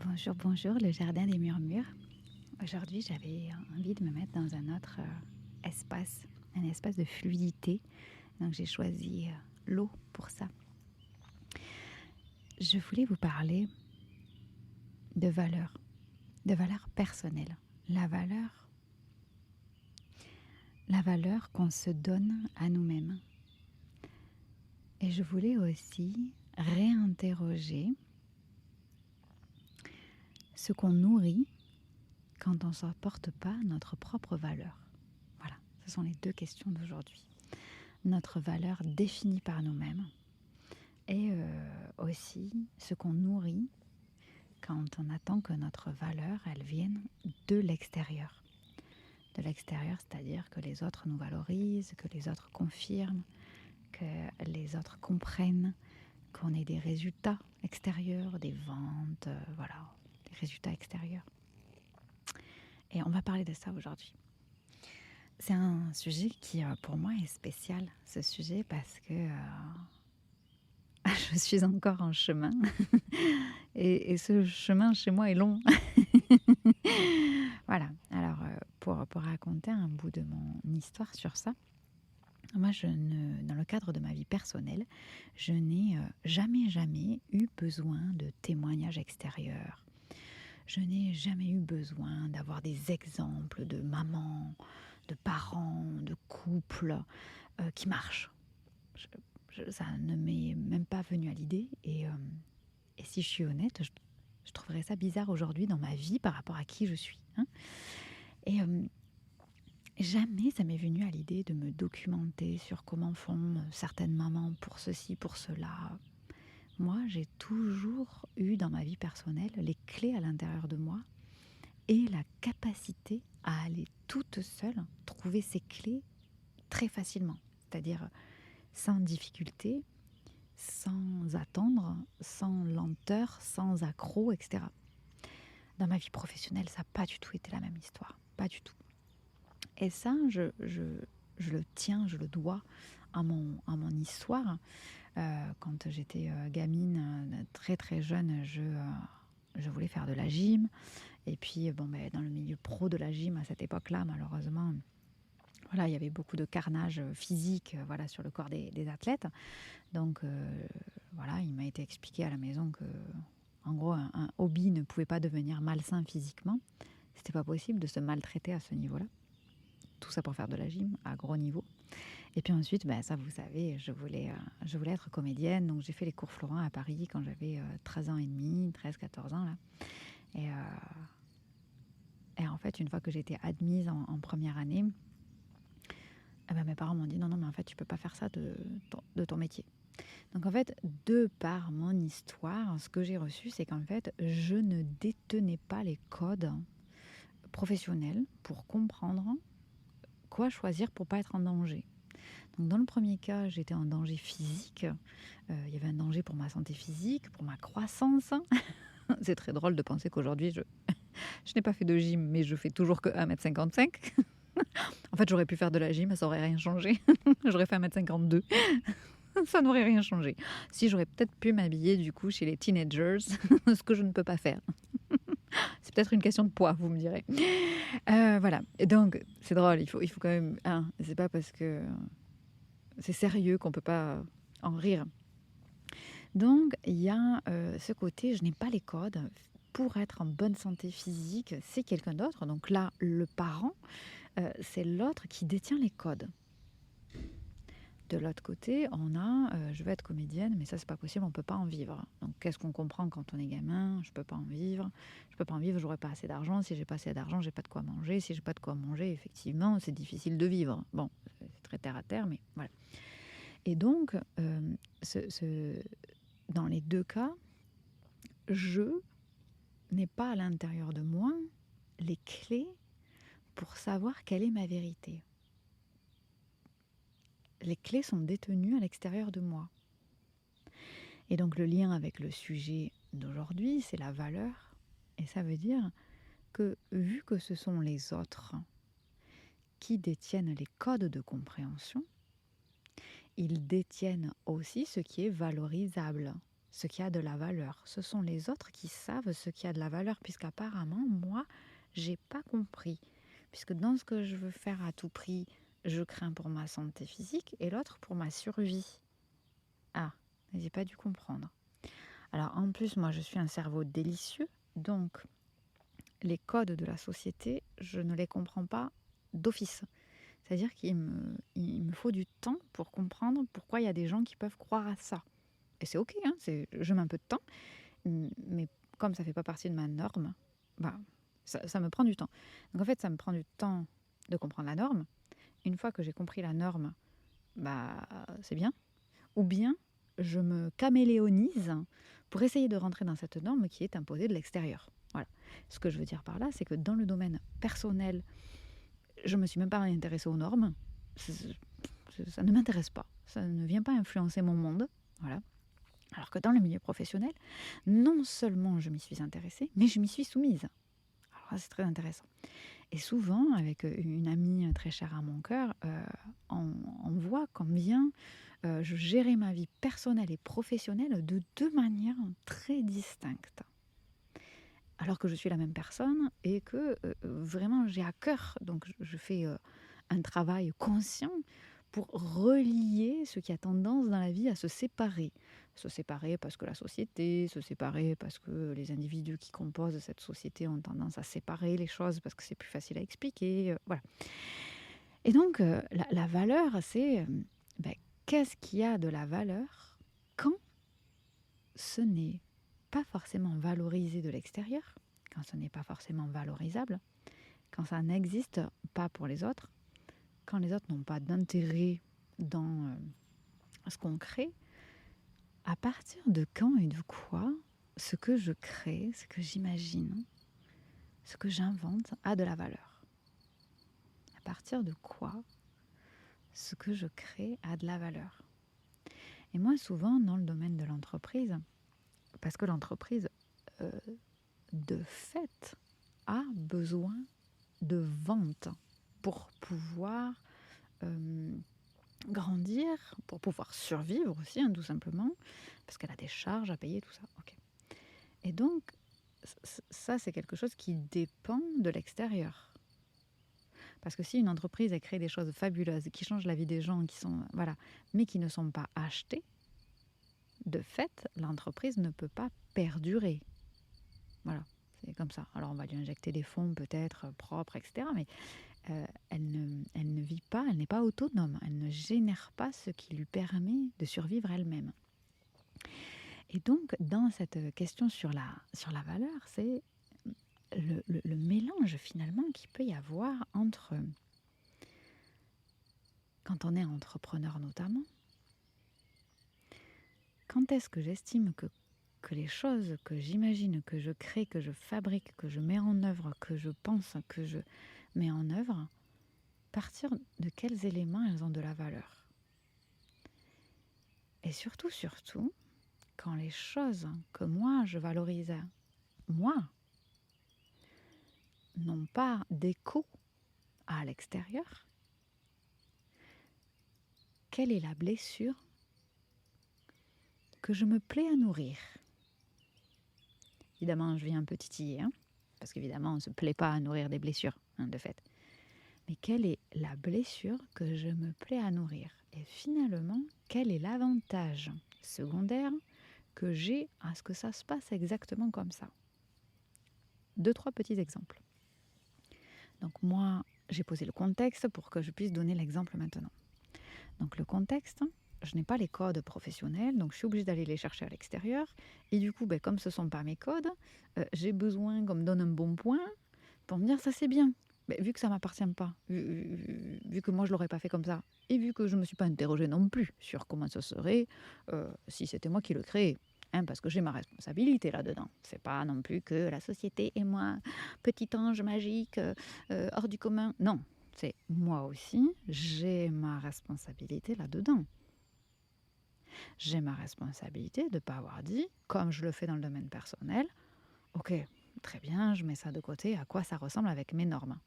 Bonjour, bonjour, le jardin des murmures. Aujourd'hui, j'avais envie de me mettre dans un autre espace, un espace de fluidité. Donc, j'ai choisi l'eau pour ça. Je voulais vous parler de valeur personnelle. La valeur qu'on se donne à nous-mêmes. Et je voulais aussi réinterroger ce qu'on nourrit quand on ne s'apporte pas notre propre valeur. Voilà, ce sont les deux questions d'aujourd'hui. Notre valeur définie par nous-mêmes et aussi ce qu'on nourrit quand on attend que notre valeur, elle vienne de l'extérieur. De l'extérieur, c'est-à-dire que les autres nous valorisent, que les autres confirment, que les autres comprennent, qu'on ait des résultats extérieurs, des ventes, voilà, des résultats extérieurs. Et on va parler de ça aujourd'hui. C'est un sujet qui, pour moi, est spécial, ce sujet, parce que je suis encore en chemin et ce chemin chez moi est long. Voilà, alors pour raconter un bout de mon histoire sur ça, moi, dans le cadre de ma vie personnelle, je n'ai jamais eu besoin de témoignages extérieurs. Je n'ai jamais eu besoin d'avoir des exemples de mamans, de parents, de couples qui marchent. Ça ne m'est même pas venu à l'idée et si je suis honnête, je trouverais ça bizarre aujourd'hui dans ma vie par rapport à qui je suis. Et jamais ça m'est venu à l'idée de me documenter sur comment font certaines mamans pour ceci, pour cela. Moi, j'ai toujours eu dans ma vie personnelle les clés à l'intérieur de moi et la capacité à aller toute seule trouver ces clés très facilement. C'est-à-dire sans difficulté, sans attendre, sans lenteur, sans accroc, etc. Dans ma vie professionnelle, ça n'a pas du tout été la même histoire. Pas du tout. Et ça, je le tiens, je le dois à mon histoire. Quand j'étais gamine, très très jeune, je voulais faire de la gym. Et puis, dans le milieu pro de la gym, à cette époque-là, malheureusement, voilà, il y avait beaucoup de carnage physique sur le corps des athlètes. Donc, voilà, il m'a été expliqué à la maison que, en gros, un hobby ne pouvait pas devenir malsain physiquement. C'était pas possible de se maltraiter à ce niveau-là. Tout ça pour faire de la gym à gros niveau. Et puis ensuite, ça vous savez, je voulais être comédienne. Donc j'ai fait les cours Florent à Paris quand j'avais 13 ans et demi, 13-14 ans. Là. Et en fait, une fois que j'ai été admise en première année, mes parents m'ont dit non, mais en fait, tu peux pas faire ça de ton métier. Donc en fait, de par mon histoire, ce que j'ai reçu, c'est qu'en fait, je ne détenais pas les codes professionnels pour comprendre quoi choisir pour pas être en danger. Donc dans le premier cas, j'étais en danger physique. Il y avait un danger pour ma santé physique, pour ma croissance. C'est très drôle de penser qu'aujourd'hui, je n'ai pas fait de gym, mais je fais toujours que 1m55. En fait, j'aurais pu faire de la gym, ça n'aurait rien changé. J'aurais fait 1m52. Ça n'aurait rien changé. Si, j'aurais peut-être pu m'habiller du coup chez les teenagers, ce que je ne peux pas faire. C'est peut-être une question de poids, vous me direz. Voilà. Et donc, c'est drôle, il faut quand même... c'est pas parce que c'est sérieux qu'on peut pas en rire. Donc, il y a ce côté, je n'ai pas les codes. Pour être en bonne santé physique, c'est quelqu'un d'autre. Donc là, le parent, c'est l'autre qui détient les codes. De l'autre côté, on a je veux être comédienne, mais ça, c'est pas possible, on peut pas en vivre. Donc, qu'est-ce qu'on comprend quand on est gamin? Je peux pas en vivre. Je peux pas en vivre, j'aurais pas assez d'argent. Si j'ai pas assez d'argent, j'ai pas de quoi manger. Si j'ai pas de quoi manger, effectivement, c'est difficile de vivre. Bon, c'est très terre à terre, mais voilà. Et donc, dans les deux cas, je n'ai pas à l'intérieur de moi les clés pour savoir quelle est ma vérité. Les clés sont détenues à l'extérieur de moi. Et donc le lien avec le sujet d'aujourd'hui, c'est la valeur. Et ça veut dire que vu que ce sont les autres qui détiennent les codes de compréhension, ils détiennent aussi ce qui est valorisable. ce qui a de la valeur. Ce sont les autres qui savent ce qui a de la valeur, puisqu'apparemment, moi, j'ai pas compris. Puisque dans ce que je veux faire à tout prix, je crains pour ma santé physique et l'autre pour ma survie. Ah, j'ai pas dû comprendre. Alors en plus, moi, je suis un cerveau délicieux, donc les codes de la société, je ne les comprends pas d'office. C'est-à-dire qu'il me faut du temps pour comprendre pourquoi il y a des gens qui peuvent croire à ça. Et c'est ok, hein, je mets un peu de temps, mais comme ça ne fait pas partie de ma norme, bah, ça me prend du temps. Donc en fait, ça me prend du temps de comprendre la norme. Une fois que j'ai compris la norme, bah, c'est bien. Ou bien, je me caméléonise pour essayer de rentrer dans cette norme qui est imposée de l'extérieur. Voilà. Ce que je veux dire par là, c'est que dans le domaine personnel, je ne me suis même pas intéressée aux normes. Ça ne m'intéresse pas. Ça ne vient pas influencer mon monde. Voilà. Alors que dans le milieu professionnel, non seulement je m'y suis intéressée, mais je m'y suis soumise. Alors là, c'est très intéressant. Et souvent, avec une amie très chère à mon cœur, on voit combien je gérais ma vie personnelle et professionnelle de deux manières très distinctes. Alors que je suis la même personne et que vraiment j'ai à cœur, donc je fais un travail conscient pour relier ce qui a tendance dans la vie à se séparer. Se séparer parce que la société, se séparer parce que les individus qui composent cette société ont tendance à séparer les choses parce que c'est plus facile à expliquer. Voilà. Et donc, la valeur, c'est qu'est-ce qui a de la valeur quand ce n'est pas forcément valorisé de l'extérieur, quand ce n'est pas forcément valorisable, quand ça n'existe pas pour les autres, quand les autres n'ont pas d'intérêt dans ce qu'on crée, à partir de quand et de quoi ce que je crée, ce que j'imagine, ce que j'invente a de la valeur. À partir de quoi ce que je crée a de la valeur. Et moi, souvent, dans le domaine de l'entreprise, parce que l'entreprise, de fait, a besoin de vente pour pouvoir grandir, pour pouvoir survivre aussi, hein, tout simplement, parce qu'elle a des charges à payer, tout ça. Okay. Et donc, ça, c'est quelque chose qui dépend de l'extérieur. Parce que si une entreprise a créé des choses fabuleuses, qui changent la vie des gens, qui sont, voilà, mais qui ne sont pas achetées, de fait, l'entreprise ne peut pas perdurer. Voilà, c'est comme ça. Alors, on va lui injecter des fonds peut-être propres, etc., mais elle ne vit pas, elle n'est pas autonome, elle ne génère pas ce qui lui permet de survivre elle-même. Et donc, dans cette question sur la valeur, c'est le mélange finalement qu'il peut y avoir entre, quand on est entrepreneur notamment, quand est-ce que j'estime que les choses que j'imagine, que je crée, que je fabrique, que je mets en œuvre, que je pense, que je mets en œuvre, partir de quels éléments elles ont de la valeur. Et surtout, quand les choses que moi je valorise, moi, n'ont pas d'écho à l'extérieur, quelle est la blessure que je me plais à nourrir? Évidemment, je viens un peu titiller, hein, parce qu'évidemment, on ne se plaît pas à nourrir des blessures, hein, de fait. Mais quelle est la blessure que je me plais à nourrir? Et finalement, quel est l'avantage secondaire que j'ai à ce que ça se passe exactement comme ça? 2-3 petits exemples. Donc moi, j'ai posé le contexte pour que je puisse donner l'exemple maintenant. Donc le contexte, je n'ai pas les codes professionnels, donc je suis obligée d'aller les chercher à l'extérieur. Et du coup, comme ce ne sont pas mes codes, j'ai besoin qu'on me donne un bon point pour me dire ça c'est bien. Mais vu que ça ne m'appartient pas, vu que moi je ne l'aurais pas fait comme ça, et vu que je ne me suis pas interrogée non plus sur comment ce serait si c'était moi qui le créais, hein, parce que j'ai ma responsabilité là-dedans. C'est pas non plus que la société et moi, petit ange magique, hors du commun. Non, c'est moi aussi, j'ai ma responsabilité là-dedans. J'ai ma responsabilité de ne pas avoir dit, comme je le fais dans le domaine personnel, ok, très bien, je mets ça de côté, à quoi ça ressemble avec mes normes.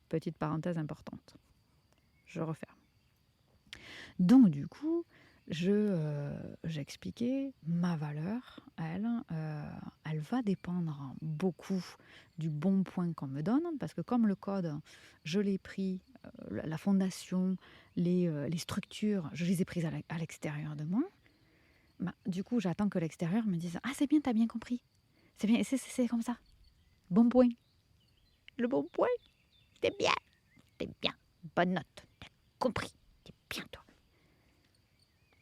Petite parenthèse importante. Je referme. Donc du coup, J'expliquais ma valeur, elle va dépendre beaucoup du bon point qu'on me donne, parce que comme le code, je l'ai pris, la fondation, les structures, je les ai prises à l'extérieur de moi. Bah, du coup, j'attends que l'extérieur me dise: ah, c'est bien, t'as bien compris. C'est bien, c'est comme ça. Bon point. Le bon point, t'es bien. Bonne note, t'as compris. T'es bien, toi.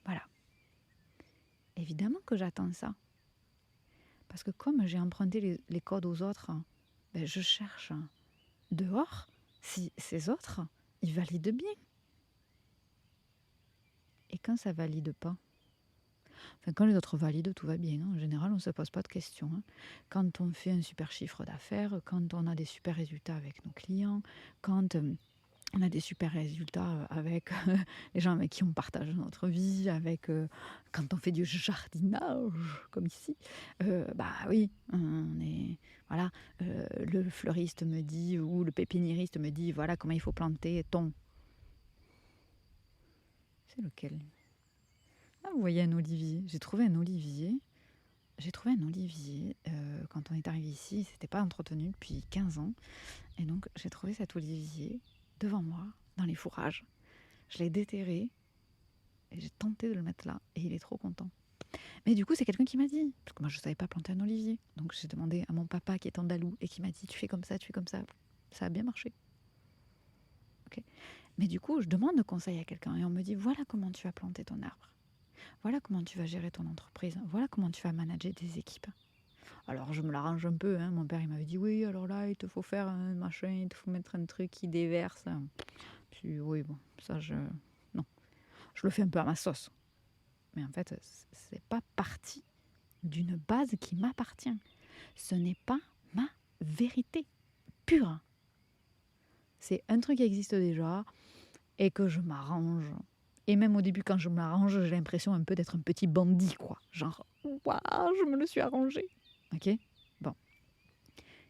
Voilà. Évidemment que j'attends ça. Parce que comme j'ai emprunté les codes aux autres, ben je cherche dehors si ces autres, ils valident bien. Et quand ça valide pas, enfin quand les autres valident, tout va bien. En général, on ne se pose pas de questions. Quand on fait un super chiffre d'affaires, quand on a des super résultats avec nos clients, quand on a des super résultats avec les gens avec qui on partage notre vie, avec quand on fait du jardinage comme ici, bah oui, on est voilà, le fleuriste me dit ou le pépiniériste me dit voilà comment il faut planter ton. C'est lequel? Ah, vous voyez un olivier. J'ai trouvé un olivier. Quand on est arrivé ici, c'était pas entretenu depuis 15 ans. Et donc j'ai trouvé cet olivier devant moi, dans les fourrages. Je l'ai déterré et j'ai tenté de le mettre là. Et il est trop content. Mais du coup, c'est quelqu'un qui m'a dit. Parce que moi, je ne savais pas planter un olivier. Donc j'ai demandé à mon papa qui est andalou et qui m'a dit: tu fais comme ça, tu fais comme ça. Ça a bien marché. Okay. Mais du coup, je demande conseil à quelqu'un et on me dit: voilà comment tu vas planter ton arbre. Voilà comment tu vas gérer ton entreprise. Voilà comment tu vas manager des équipes. Alors je me l'arrange un peu. Mon père, il m'avait dit: oui, alors là, il te faut faire un machin, il te faut mettre un truc qui déverse. Puis oui, bon, ça, non. Je le fais un peu à ma sauce. Mais en fait, c'est pas parti d'une base qui m'appartient. Ce n'est pas ma vérité pure. C'est un truc qui existe déjà et que je m'arrange. Et même au début, quand je m'arrange, j'ai l'impression un peu d'être un petit bandit, quoi. Genre, waouh, je me le suis arrangé. Ok. Bon.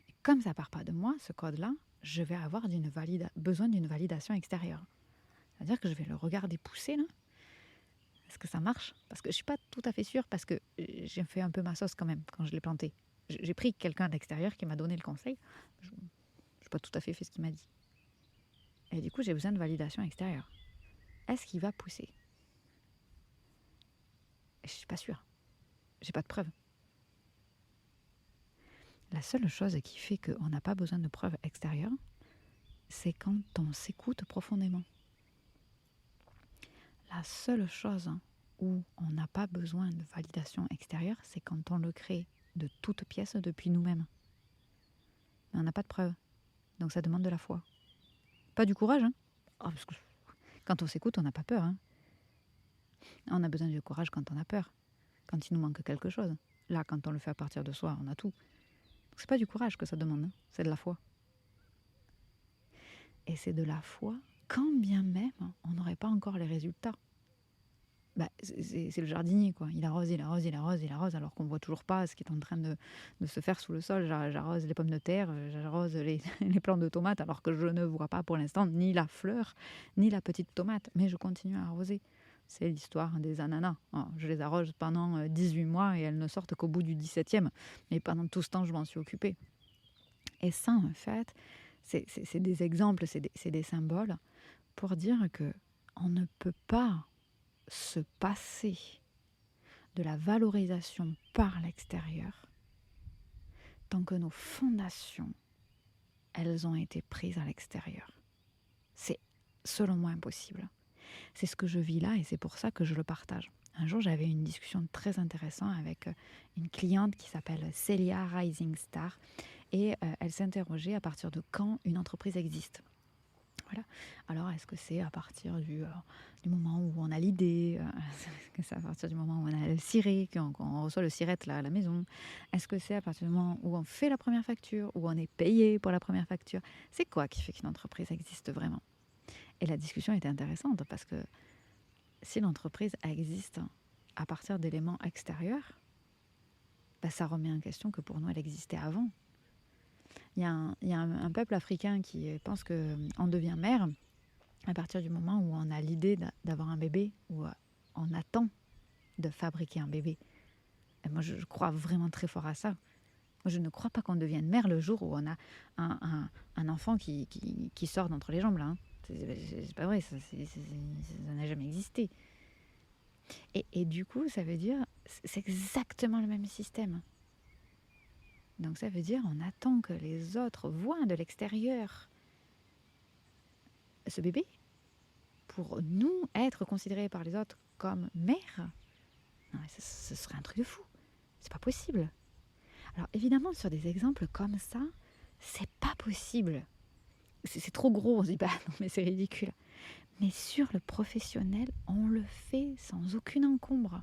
Et comme ça part pas de moi, ce code-là, je vais avoir besoin d'une validation extérieure. C'est-à-dire que je vais le regarder pousser, là. Est-ce que ça marche? Parce que je suis pas tout à fait sûre, parce que j'ai fait un peu ma sauce quand même quand je l'ai planté. J'ai pris quelqu'un d'extérieur qui m'a donné le conseil. Je n'ai pas tout à fait fait ce qu'il m'a dit. Et du coup, j'ai besoin de validation extérieure. Est-ce qu'il va pousser? Je ne suis pas sûre. J'ai pas de preuves. La seule chose qui fait qu'on n'a pas besoin de preuves extérieures, c'est quand on s'écoute profondément. La seule chose où on n'a pas besoin de validation extérieure, c'est quand on le crée de toutes pièces depuis nous-mêmes. Mais on n'a pas de preuves. Donc ça demande de la foi. Pas du courage, hein. Parce que quand on s'écoute, on n'a pas peur. On a besoin du courage quand on a peur. Quand il nous manque quelque chose. Là, quand on le fait à partir de soi, on a tout. Donc c'est pas du courage que ça demande, c'est de la foi. Et c'est de la foi, quand bien même on n'aurait pas encore les résultats. C'est le jardinier, quoi. Il arrose, alors qu'on ne voit toujours pas ce qui est en train de se faire sous le sol. J'arrose les pommes de terre, j'arrose les plants de tomates, alors que je ne vois pas pour l'instant ni la fleur, ni la petite tomate. Mais je continue à arroser. C'est l'histoire des ananas. Je les arrose pendant 18 mois et elles ne sortent qu'au bout du 17e. Mais pendant tout ce temps, je m'en suis occupée. Et ça, en fait, c'est des exemples, c'est des symboles pour dire que on ne peut pas se passer de la valorisation par l'extérieur tant que nos fondations, elles ont été prises à l'extérieur. C'est selon moi impossible. C'est ce que je vis là et c'est pour ça que je le partage. Un jour, j'avais une discussion très intéressante avec une cliente qui s'appelle Celia Rising Star et elle s'interrogeait à partir de quand une entreprise existe. Voilà. Alors, est-ce que c'est à partir du moment où on a l'idée? Est-ce que c'est à partir du moment où on a le ciré, qu'on reçoit le siret là, à la maison? Est-ce que c'est à partir du moment où on fait la première facture, où on est payé pour la première facture? C'est quoi qui fait qu'une entreprise existe vraiment? Et la discussion était intéressante parce que si l'entreprise existe à partir d'éléments extérieurs, ça remet en question que pour nous, elle existait avant. Il y a un peuple africain qui pense qu'on devient mère à partir du moment où on a l'idée d'avoir un bébé, ou on attend de fabriquer un bébé. Et moi, je crois vraiment très fort à ça. Moi, je ne crois pas qu'on devienne mère le jour où on a un enfant qui sort d'entre les jambes, là. Hein. C'est pas vrai, ça n'a jamais existé. Et du coup, ça veut dire, c'est exactement le même système. Donc ça veut dire, on attend que les autres voient de l'extérieur ce bébé pour nous être considérés par les autres comme mère. Non, mais ce serait un truc de fou. C'est pas possible. Alors évidemment, sur des exemples comme ça, c'est pas possible. C'est trop gros, on se dit, bah non, mais c'est ridicule. Mais sur le professionnel, on le fait sans aucune encombre.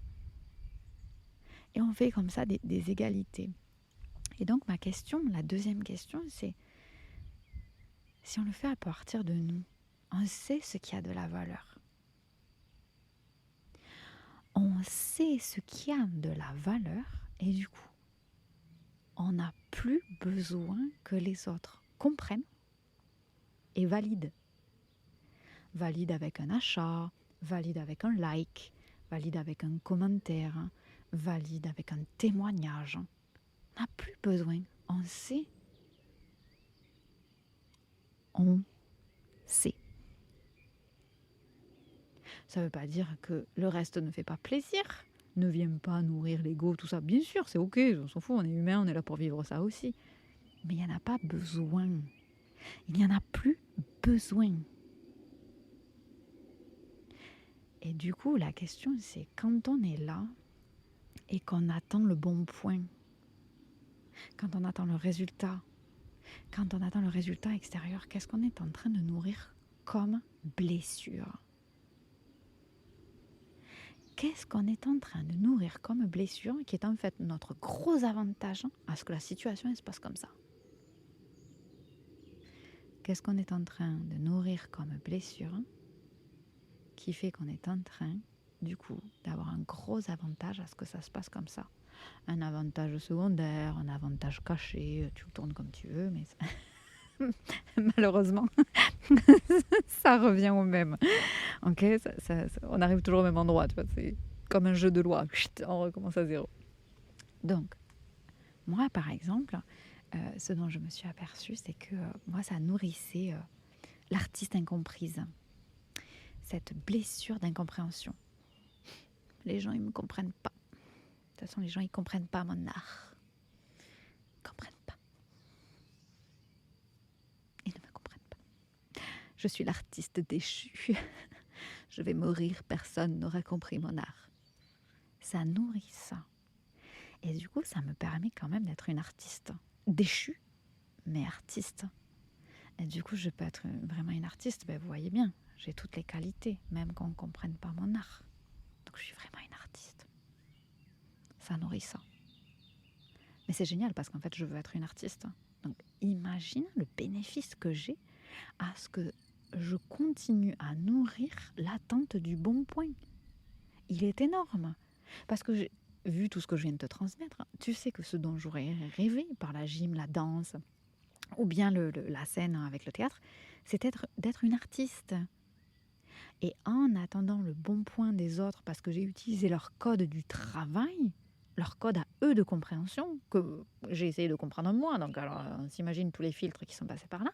Et on fait comme ça des égalités. Et donc ma question, la deuxième question, c'est si on le fait à partir de nous, on sait ce qui a de la valeur. On sait ce qui a de la valeur et du coup, on n'a plus besoin que les autres comprennent et valident. Valide avec un achat, valide avec un like, valide avec un commentaire, valide avec un témoignage. On n'a plus besoin. On sait. On sait. Ça ne veut pas dire que le reste ne fait pas plaisir, ne vient pas nourrir l'ego, tout ça. Bien sûr, c'est ok, on s'en fout, on est humain, on est là pour vivre ça aussi. Mais il n'y en a pas besoin. Il n'y en a plus besoin. Et du coup, la question, c'est quand on est là et qu'on attend le bon point, quand on attend le résultat, quand on attend le résultat extérieur, qu'est-ce qu'on est en train de nourrir comme blessure ? Qu'est-ce qu'on est en train de nourrir comme blessure qui est en fait notre gros avantage à ce que la situation elle se passe comme ça ? Qu'est-ce qu'on est en train de nourrir comme blessure qui fait qu'on est en train, du coup, d'avoir un gros avantage à ce que ça se passe comme ça ? Un avantage secondaire, un avantage caché, tu le tournes comme tu veux, mais malheureusement, ça revient au même. Ok, on arrive toujours au même endroit, tu vois, c'est comme un jeu de loi, on recommence à zéro. Donc, moi, par exemple, ce dont je me suis aperçue, c'est que moi, ça nourrissait l'artiste incomprise, cette blessure d'incompréhension. Les gens, ils me comprennent pas. De toute façon, les gens, ils comprennent pas mon art. Ils comprennent pas. Ils ne me comprennent pas. Je suis l'artiste déchu. Je vais mourir, personne n'aura compris mon art. Ça nourrit ça. Et du coup, ça me permet quand même d'être une artiste déchue, mais artiste. Et du coup, je peux être vraiment une artiste. Ben, vous voyez bien, j'ai toutes les qualités, même qu'on ne comprenne pas mon art. Donc, je suis vraiment une artiste. Ça nourrit ça. Mais c'est génial parce qu'en fait, je veux être une artiste. Donc, imagine le bénéfice que j'ai à ce que je continue à nourrir l'attente du bon point. Il est énorme. Parce que vu tout ce que je viens de te transmettre, tu sais que ce dont j'aurais rêvé par la gym, la danse, ou bien la scène avec le théâtre, c'est d'être une artiste. Et en attendant le bon point des autres, parce que j'ai utilisé leur code du travail, leur code à eux de compréhension, que j'ai essayé de comprendre moi, donc alors on s'imagine tous les filtres qui sont passés par là,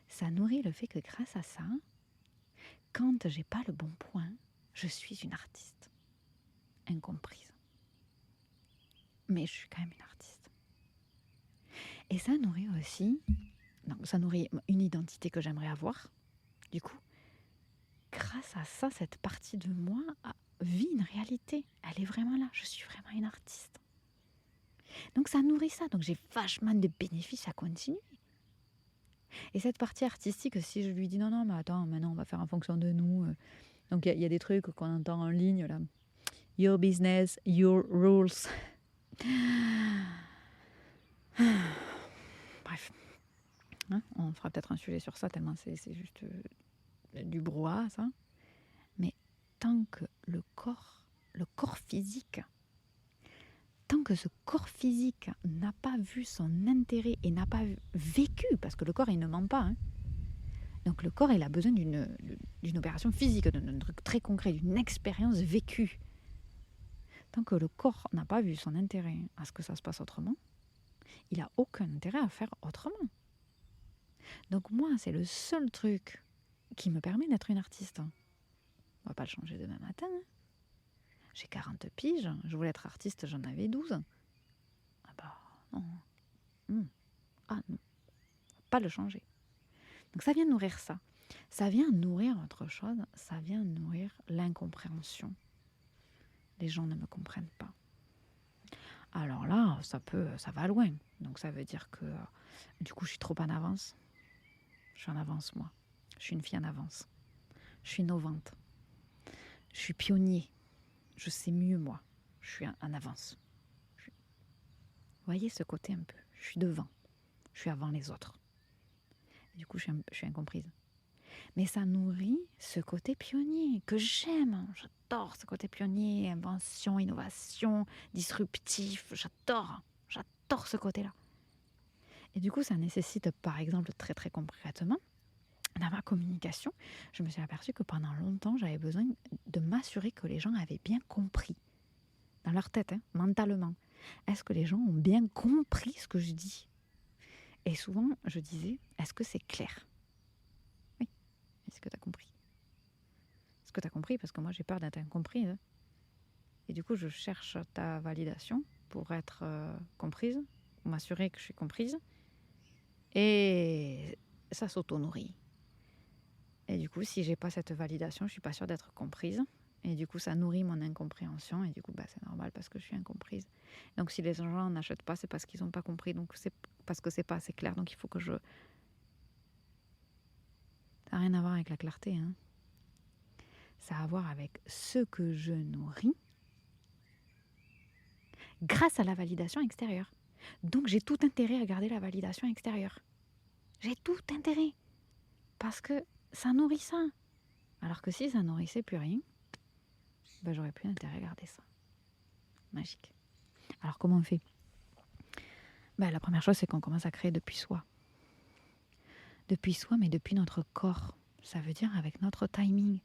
ça nourrit le fait que grâce à ça, quand j'ai pas le bon point, je suis une artiste incomprise. Mais je suis quand même une artiste. Et ça nourrit aussi, donc ça nourrit une identité que j'aimerais avoir. Du coup, grâce à ça, cette partie de moi vit une réalité. Elle est vraiment là. Je suis vraiment une artiste. Donc ça nourrit ça. Donc j'ai vachement de bénéfices à continuer. Et cette partie artistique, si je lui dis non, mais attends, maintenant on va faire en fonction de nous. Donc il y a des trucs qu'on entend en ligne là. Your business, your rules. Bref. Hein, on fera peut-être un sujet sur ça, tellement c'est juste du brouhaha, ça. Mais tant que le corps physique, tant que ce corps physique n'a pas vu son intérêt et n'a pas vécu, parce que le corps, il ne ment pas, hein, Donc le corps, il a besoin d'une opération physique, d'un truc très concret, d'une expérience vécue. Tant que le corps n'a pas vu son intérêt à ce que ça se passe autrement, il n'a aucun intérêt à faire autrement. Donc moi, c'est le seul truc qui me permet d'être une artiste. On ne va pas le changer demain matin. J'ai 40 piges, je voulais être artiste, j'en avais 12. Ah bah non. Ah non, pas le changer. Donc ça vient nourrir ça. Ça vient nourrir autre chose, ça vient nourrir l'incompréhension. Les gens ne me comprennent pas. Alors là, ça va loin. Donc ça veut dire que du coup, je suis trop en avance. Je suis en avance, moi. Je suis une fille en avance. Je suis innovante. Je suis pionnier. Je sais mieux, moi. Je suis en avance. Vous voyez ce côté un peu. Je suis devant. Je suis avant les autres. Et du coup, je suis incomprise. Mais ça nourrit ce côté pionnier que j'aime. J'adore ce côté pionnier, invention, innovation, disruptif. J'adore ce côté-là. Et du coup, ça nécessite, par exemple, très très concrètement, dans ma communication, je me suis aperçue que pendant longtemps, j'avais besoin de m'assurer que les gens avaient bien compris, dans leur tête, mentalement. Est-ce que les gens ont bien compris ce que je dis ? Et souvent, je disais, est-ce que c'est clair ? Oui, est-ce que tu as compris ? Est-ce que tu as compris ? Parce que moi, j'ai peur d'être incomprise. Et du coup, je cherche ta validation pour être comprise, pour m'assurer que je suis comprise. Et ça s'auto-nourrit. Et du coup, si j'ai pas cette validation, je suis pas sûre d'être comprise. Et du coup, ça nourrit mon incompréhension. Et du coup, c'est normal parce que je suis incomprise. Donc, si les gens n'achètent pas, c'est parce qu'ils n'ont pas compris. Donc, c'est parce que c'est pas assez clair. Donc, il faut que je... Ça n'a rien à voir avec la clarté. Ça a à voir avec ce que je nourris grâce à la validation extérieure. Donc, j'ai tout intérêt à garder la validation extérieure. J'ai tout intérêt. Parce que ça nourrit ça. Alors que si ça nourrissait plus rien, j'aurais plus d'intérêt à garder ça. Magique. Alors comment on fait ? La première chose, c'est qu'on commence à créer depuis soi. Depuis soi, mais depuis notre corps. Ça veut dire avec notre timing.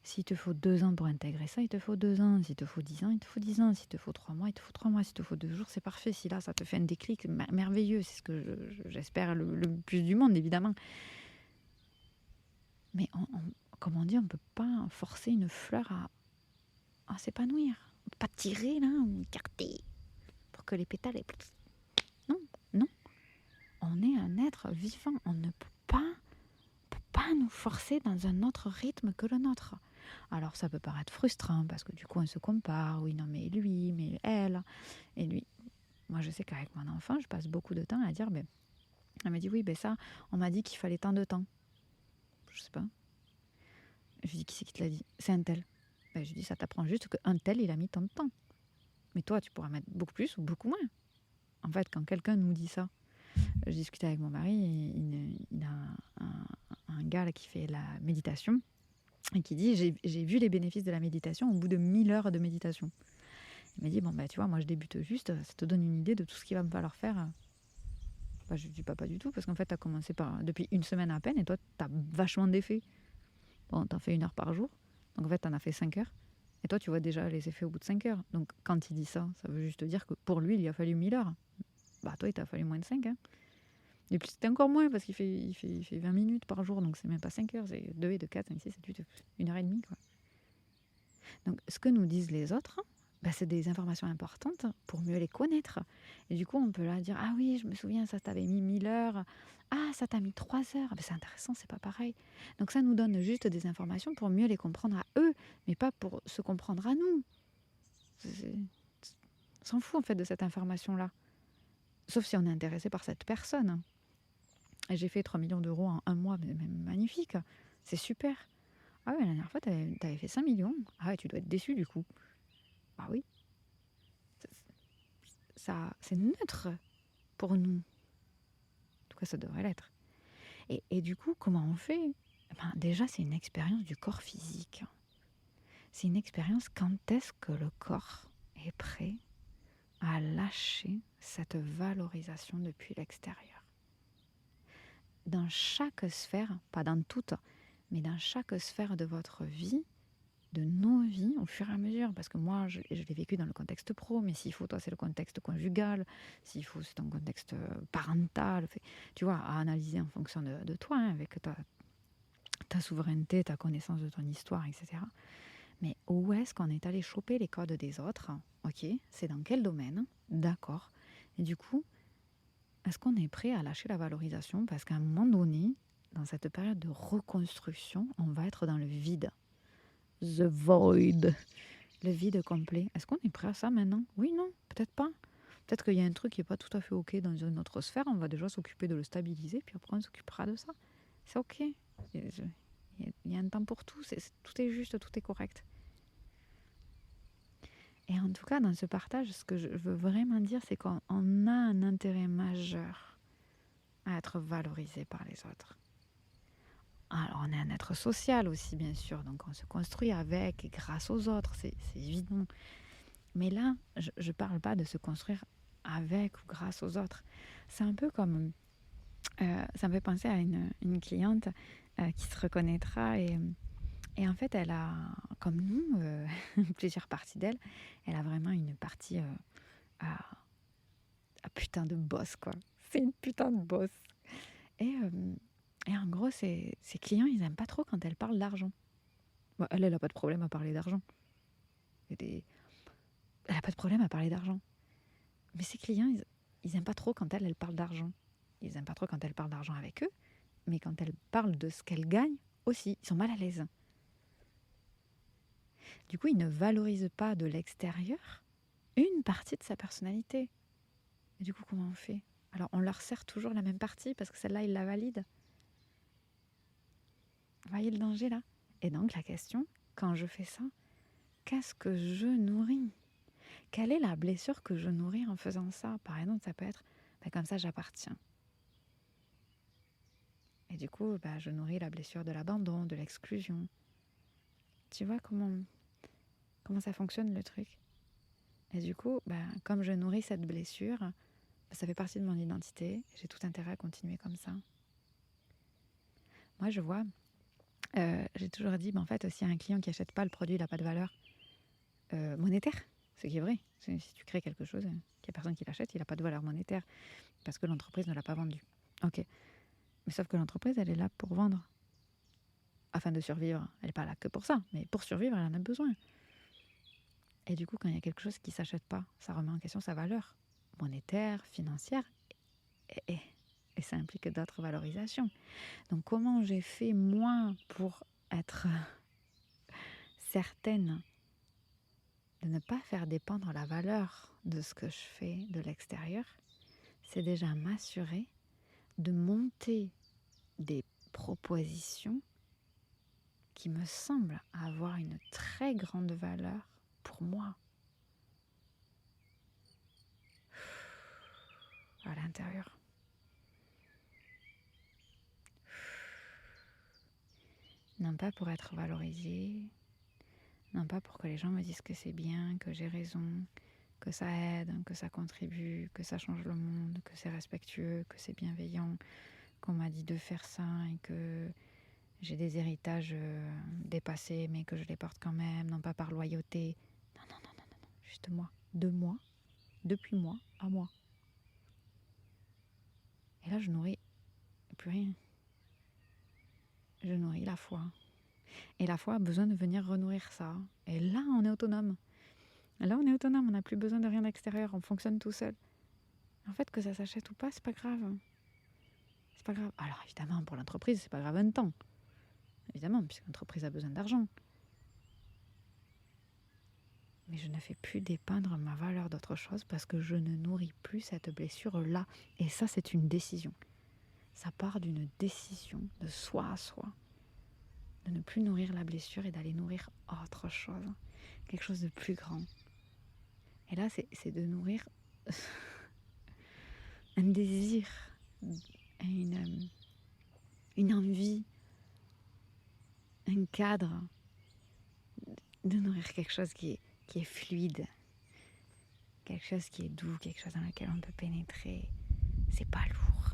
S'il te faut 2 ans pour intégrer ça, il te faut 2 ans. S'il te faut 10 ans, il te faut 10 ans. S'il te faut 3 mois, il te faut 3 mois. S'il te faut 2 jours, c'est parfait. Si là, ça te fait un déclic merveilleux, c'est ce que j'espère le plus du monde, évidemment. Mais comme on dit, on ne peut pas forcer une fleur à s'épanouir. On ne peut pas tirer, là, ou écarter pour que les pétales... Non. On est un être vivant. On ne peut pas nous forcer dans un autre rythme que le nôtre. Alors ça peut paraître frustrant parce que du coup on se compare. Oui, non, mais lui, mais elle, et lui. Moi je sais qu'avec mon enfant, je passe beaucoup de temps à dire, elle m'a dit oui, ça, on m'a dit qu'il fallait tant de temps. Je sais pas. Je lui dis, qui c'est qui te l'a dit ? C'est un tel. Je lui dis, ça t'apprend juste qu'un tel, il a mis tant de temps. Mais toi, tu pourras mettre beaucoup plus ou beaucoup moins. En fait, quand quelqu'un nous dit ça, je discutais avec mon mari, il a un gars là, qui fait la méditation et qui dit j'ai vu les bénéfices de la méditation au bout de 1000 heures de méditation. Il m'a dit tu vois, moi je débute juste, ça te donne une idée de tout ce qu'il va me falloir faire. Je ne dis pas du tout parce qu'en fait tu as commencé depuis 1 semaine à peine et toi tu as vachement d'effets. Bon, tu en fais 1 heure par jour, donc en fait tu en as fait 5 heures et toi tu vois déjà les effets au bout de 5 heures. Donc quand il dit ça, ça veut juste dire que pour lui il lui a fallu 1000 heures. Toi il t'a fallu moins de 5. Et puis c'était encore moins parce qu'il fait 20 minutes par jour, donc c'est même pas 5 heures, c'est 2 et 2, 4, 5, 6, 7, 8, 1 heure et demie. Quoi. Donc ce que nous disent les autres, c'est des informations importantes pour mieux les connaître. Et du coup on peut là dire, ah oui, je me souviens, ça t'avait mis 1000 heures, ah ça t'a mis 3 heures, c'est intéressant, c'est pas pareil. Donc ça nous donne juste des informations pour mieux les comprendre à eux, mais pas pour se comprendre à nous. On s'en fout en fait de cette information-là. Sauf si on est intéressé par cette personne. Et j'ai fait 3 millions d'euros en 1 mois, mais magnifique, c'est super. Ah ouais, la dernière fois, t'avais fait 5 millions. Ah ouais, tu dois être déçu du coup. Ah oui. Ça, c'est neutre pour nous. En tout cas, ça devrait l'être. Et du coup, comment on fait ? Déjà, c'est une expérience du corps physique. C'est une expérience quand est-ce que le corps est prêt à lâcher cette valorisation depuis l'extérieur. dans chaque sphère, pas dans toutes, mais dans chaque sphère de votre vie, de nos vies, au fur et à mesure, parce que moi, je l'ai vécu dans le contexte pro, mais s'il faut, toi, c'est le contexte conjugal, s'il faut, c'est ton contexte parental, tu vois, à analyser en fonction de toi, hein, avec ta souveraineté, ta connaissance de ton histoire, etc. Mais où est-ce qu'on est allé choper les codes des autres? Ok, c'est dans quel domaine? D'accord. Et du coup, est-ce qu'on est prêt à lâcher la valorisation? Parce qu'à un moment donné, dans cette période de reconstruction, on va être dans le vide. The void. Le vide complet. Est-ce qu'on est prêt à ça maintenant? Oui, non, peut-être pas. Peut-être qu'il y a un truc qui n'est pas tout à fait OK dans une autre sphère. On va déjà s'occuper de le stabiliser, puis après on s'occupera de ça. C'est OK. Il y a un temps pour tout. Tout est juste, tout est correct. Et en tout cas, dans ce partage, ce que je veux vraiment dire, c'est qu'on a un intérêt majeur à être valorisé par les autres. Alors, on est un être social aussi, bien sûr, donc on se construit avec et grâce aux autres, c'est évident. Mais là, je ne parle pas de se construire avec ou grâce aux autres. C'est un peu comme... ça me fait penser à une cliente qui se reconnaîtra et en fait, elle a, comme nous, plusieurs parties d'elle. Elle a vraiment une partie à putain de boss, quoi. C'est une putain de boss. Et en gros, ses clients, ils n'aiment pas trop quand elle parle d'argent. Bon, elle n'a pas de problème à parler d'argent. Elle n'a pas de problème à parler d'argent. Mais ses clients, ils n'aiment pas trop quand elle parle d'argent. Ils n'aiment pas trop quand elle parle d'argent avec eux, mais quand elle parle de ce qu'elle gagne aussi, ils sont mal à l'aise. Du coup, ils ne valorisent pas de l'extérieur une partie de sa personnalité. Et du coup, comment on fait? Alors, on leur sert toujours la même partie parce que celle-là, ils la valident. Vous voyez le danger là? Et donc, la question, quand je fais ça, qu'est-ce que je nourris? Quelle est la blessure que je nourris en faisant ça? Par exemple, ça peut être, comme ça, j'appartiens. Et du coup, je nourris la blessure de l'abandon, de l'exclusion. Tu vois comment ça fonctionne le truc? Et du coup, comme je nourris cette blessure, ça fait partie de mon identité. J'ai tout intérêt à continuer comme ça. Moi, je vois, j'ai toujours dit, en fait, s'il y a un client qui n'achète pas le produit, il n'a pas de valeur monétaire, ce qui est vrai. Si tu crées quelque chose, qu'il n'y a personne qui l'achète, il n'a pas de valeur monétaire parce que l'entreprise ne l'a pas vendu. Ok. Mais sauf que l'entreprise, elle est là pour vendre. Afin de survivre. Elle n'est pas là que pour ça. Mais pour survivre, elle en a besoin. Et du coup, quand il y a quelque chose qui ne s'achète pas, ça remet en question sa valeur monétaire, financière. Et ça implique d'autres valorisations. Donc, comment j'ai fait, moi, pour être certaine de ne pas faire dépendre la valeur de ce que je fais de l'extérieur? C'est déjà m'assurer de monter des propositions qui me semblent avoir une très grande valeur pour moi. À l'intérieur. Non pas pour être valorisée, non pas pour que les gens me disent que c'est bien, que j'ai raison, que ça aide, que ça contribue, que ça change le monde, que c'est respectueux, que c'est bienveillant, qu'on m'a dit de faire ça et que j'ai des héritages dépassés mais que je les porte quand même, non pas par loyauté. Non, juste moi, de moi, depuis moi, à moi. Et là, je nourris plus rien. Je nourris la foi. Et la foi a besoin de venir renourrir ça. Et là, on est autonome. Là, on est autonome, on n'a plus besoin de rien d'extérieur, on fonctionne tout seul. En fait, que ça s'achète ou pas, c'est pas grave. C'est pas grave. Alors, évidemment, pour l'entreprise, c'est pas grave un temps. Évidemment, puisque l'entreprise a besoin d'argent. Mais je ne fais plus dépendre ma valeur d'autre chose parce que je ne nourris plus cette blessure-là. Et ça, c'est une décision. Ça part d'une décision de soi à soi. De ne plus nourrir la blessure et d'aller nourrir autre chose. Quelque chose de plus grand. Et là, c'est de nourrir un désir, une envie, un cadre, de nourrir quelque chose qui est fluide, quelque chose qui est doux, quelque chose dans lequel on peut pénétrer. C'est pas lourd,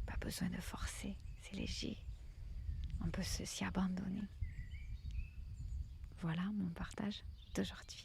pas besoin de forcer, c'est léger. On peut s'y abandonner. Voilà mon partage d'aujourd'hui.